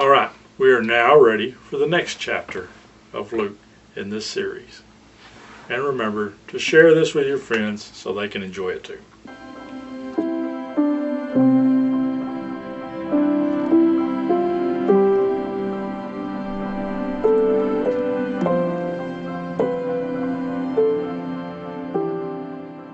Alright, we are now ready for the next chapter of Luke in this series. And remember to share this with your friends so they can enjoy it too.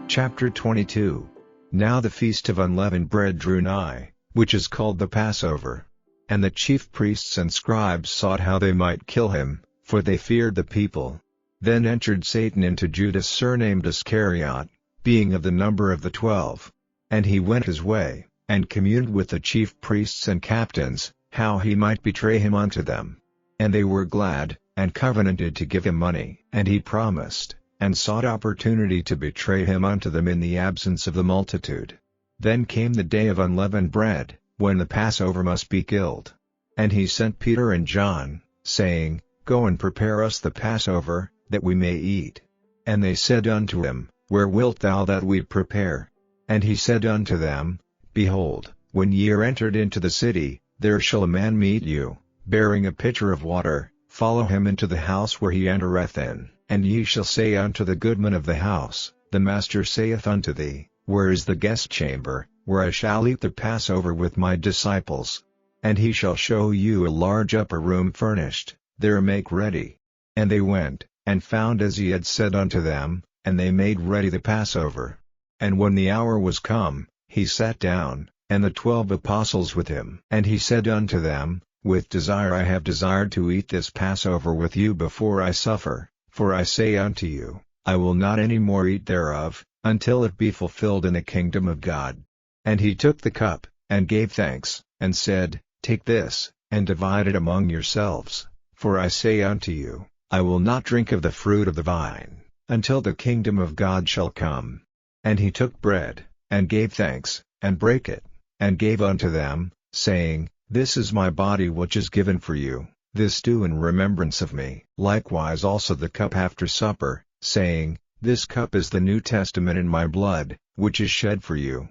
Chapter 22. Now the feast of unleavened bread drew nigh, which is called the Passover. And the chief priests and scribes sought how they might kill him, for they feared the people. Then entered Satan into Judas surnamed Iscariot, being of the number of the 12. And he went his way, and communed with the chief priests and captains, how he might betray him unto them. And they were glad, and covenanted to give him money. And he promised, and sought opportunity to betray him unto them in the absence of the multitude. Then came the day of unleavened bread, when the Passover must be killed. And he sent Peter and John, saying, Go and prepare us the Passover, that we may eat. And they said unto him, Where wilt thou that we prepare? And he said unto them, Behold, when ye are entered into the city, there shall a man meet you, bearing a pitcher of water. Follow him into the house where he entereth in. And ye shall say unto the goodman of the house, The master saith unto thee, Where is the guest chamber, where I shall eat the Passover with my disciples? And he shall show you a large upper room furnished, there make ready. And they went, and found as he had said unto them, and they made ready the Passover. And when the hour was come, he sat down, and the 12 apostles with him. And he said unto them, With desire I have desired to eat this Passover with you before I suffer. For I say unto you, I will not any more eat thereof, until it be fulfilled in the kingdom of God. And he took the cup, and gave thanks, and said, Take this, and divide it among yourselves. For I say unto you, I will not drink of the fruit of the vine, until the kingdom of God shall come. And he took bread, and gave thanks, and brake it, and gave unto them, saying, This is my body which is given for you. This do in remembrance of me. Likewise also the cup after supper, saying, This cup is the New Testament in my blood, which is shed for you.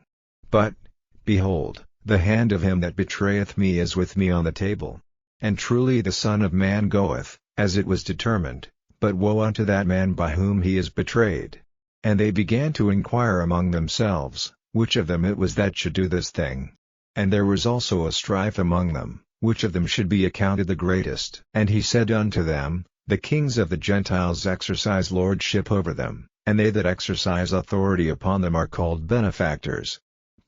But, behold, the hand of him that betrayeth me is with me on the table. And truly the Son of Man goeth, as it was determined, but woe unto that man by whom he is betrayed. And they began to inquire among themselves, which of them it was that should do this thing. And there was also a strife among them, which of them should be accounted the greatest. And he said unto them, The kings of the Gentiles exercise lordship over them, and they that exercise authority upon them are called benefactors.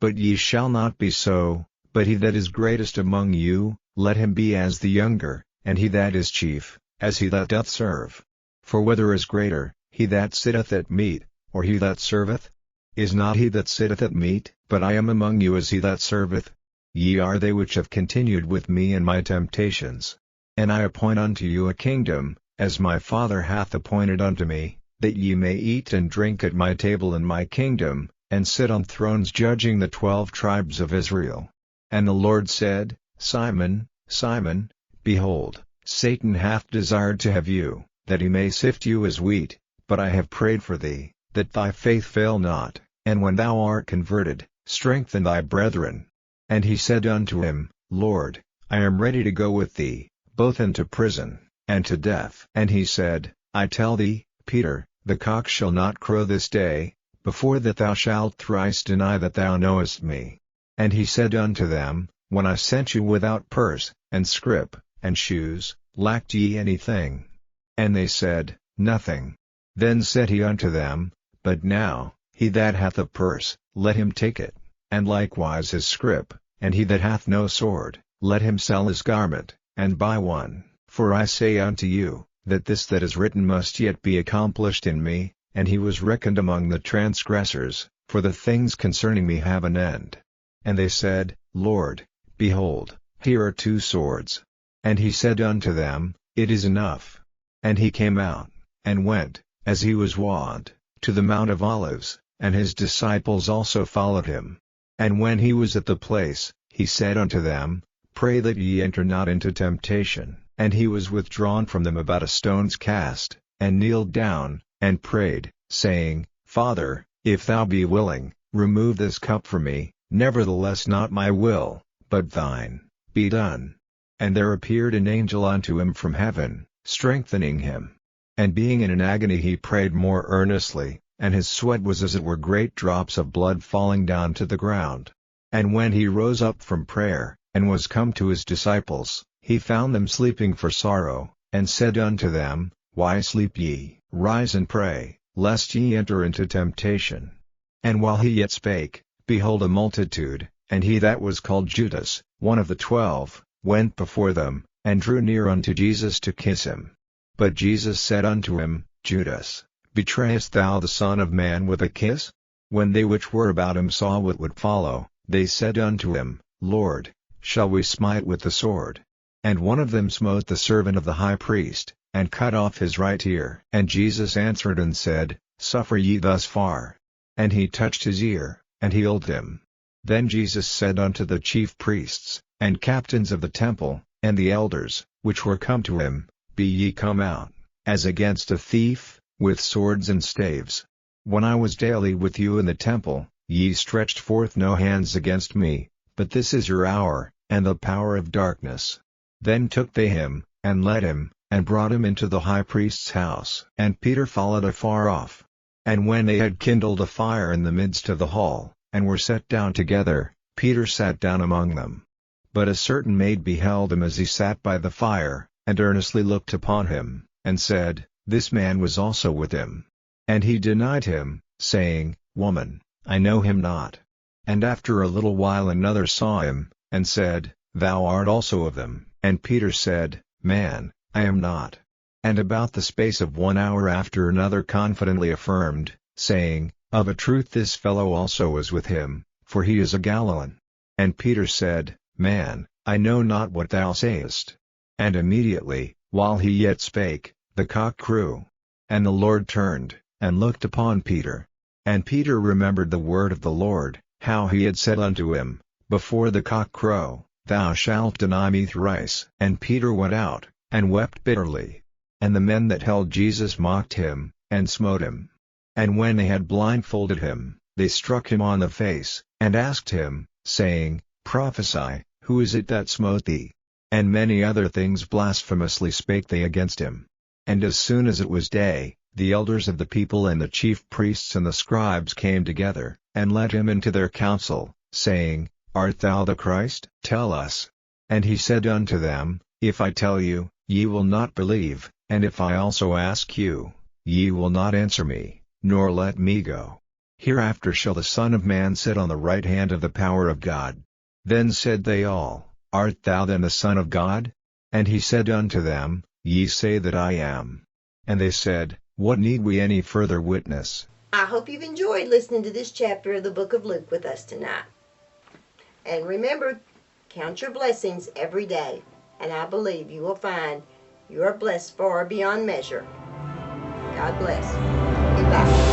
But ye shall not be so, but he that is greatest among you, let him be as the younger, and he that is chief, as he that doth serve. For whether is greater, he that sitteth at meat, or he that serveth? Is not he that sitteth at meat? But I am among you as he that serveth. Ye are they which have continued with me in my temptations. And I appoint unto you a kingdom, as my Father hath appointed unto me, that ye may eat and drink at my table in my kingdom, and sit on thrones judging the 12 tribes of Israel. And the Lord said, Simon, Simon, behold, Satan hath desired to have you, that he may sift you as wheat, but I have prayed for thee, that thy faith fail not, and when thou art converted, strengthen thy brethren. And he said unto him, Lord, I am ready to go with thee, both into prison, and to death. And he said, I tell thee, Peter, the cock shall not crow this day, before that thou shalt thrice deny that thou knowest me. And he said unto them, When I sent you without purse, and scrip, and shoes, lacked ye anything? And they said, Nothing. Then said he unto them, But now, he that hath a purse, let him take it, and likewise his scrip, and he that hath no sword, let him sell his garment, and buy one. For I say unto you, that this that is written must yet be accomplished in me. And he was reckoned among the transgressors, for the things concerning me have an end. And they said, Lord, behold, here are 2 swords. And he said unto them, It is enough. And he came out, and went, as he was wont, to the Mount of Olives, and his disciples also followed him. And when he was at the place, he said unto them, Pray that ye enter not into temptation. And he was withdrawn from them about a stone's cast, and kneeled down, and prayed, saying, Father, if thou be willing, remove this cup from me, nevertheless not my will, but thine, be done. And there appeared an angel unto him from heaven, strengthening him. And being in an agony he prayed more earnestly, and his sweat was as it were great drops of blood falling down to the ground. And when he rose up from prayer, and was come to his disciples, he found them sleeping for sorrow, and said unto them, Why sleep ye? Rise and pray, lest ye enter into temptation. And while he yet spake, behold a multitude, and he that was called Judas, one of the 12, went before them, and drew near unto Jesus to kiss him. But Jesus said unto him, Judas, betrayest thou the Son of Man with a kiss? When they which were about him saw what would follow, they said unto him, Lord, shall we smite with the sword? And one of them smote the servant of the high priest, and cut off his right ear. And Jesus answered and said, Suffer ye thus far. And he touched his ear, and healed him. Then Jesus said unto the chief priests, and captains of the temple, and the elders, which were come to him, Be ye come out, as against a thief, with swords and staves. When I was daily with you in the temple, ye stretched forth no hands against me, but this is your hour, and the power of darkness. Then took they him, and led him, and brought him into the high priest's house. And Peter followed afar off. And when they had kindled a fire in the midst of the hall, and were set down together, Peter sat down among them. But a certain maid beheld him as he sat by the fire, and earnestly looked upon him, and said, This man was also with him. And he denied him, saying, Woman, I know him not. And after a little while another saw him, and said, Thou art also of them. And Peter said, Man, I am not. And about the space of 1 hour after another confidently affirmed, saying, Of a truth this fellow also was with him, for he is a Galilean. And Peter said, Man, I know not what thou sayest. And immediately, while he yet spake, the cock crew. And the Lord turned, and looked upon Peter. And Peter remembered the word of the Lord, how he had said unto him, Before the cock crow, thou shalt deny me thrice. And Peter went out, and wept bitterly. And the men that held Jesus mocked him, and smote him. And when they had blindfolded him, they struck him on the face, and asked him, saying, Prophesy, who is it that smote thee? And many other things blasphemously spake they against him. And as soon as it was day, the elders of the people and the chief priests and the scribes came together, and led him into their council, saying, Art thou the Christ? Tell us. And he said unto them, If I tell you, ye will not believe, and if I also ask you, ye will not answer me, nor let me go. Hereafter shall the Son of Man sit on the right hand of the power of God. Then said they all, Art thou then the Son of God? And he said unto them, Ye say that I am. And they said, What need we any further witness? I hope you've enjoyed listening to this chapter of the book of Luke with us tonight. And remember, count your blessings every day, and I believe you will find you are blessed far beyond measure. God bless. Goodbye.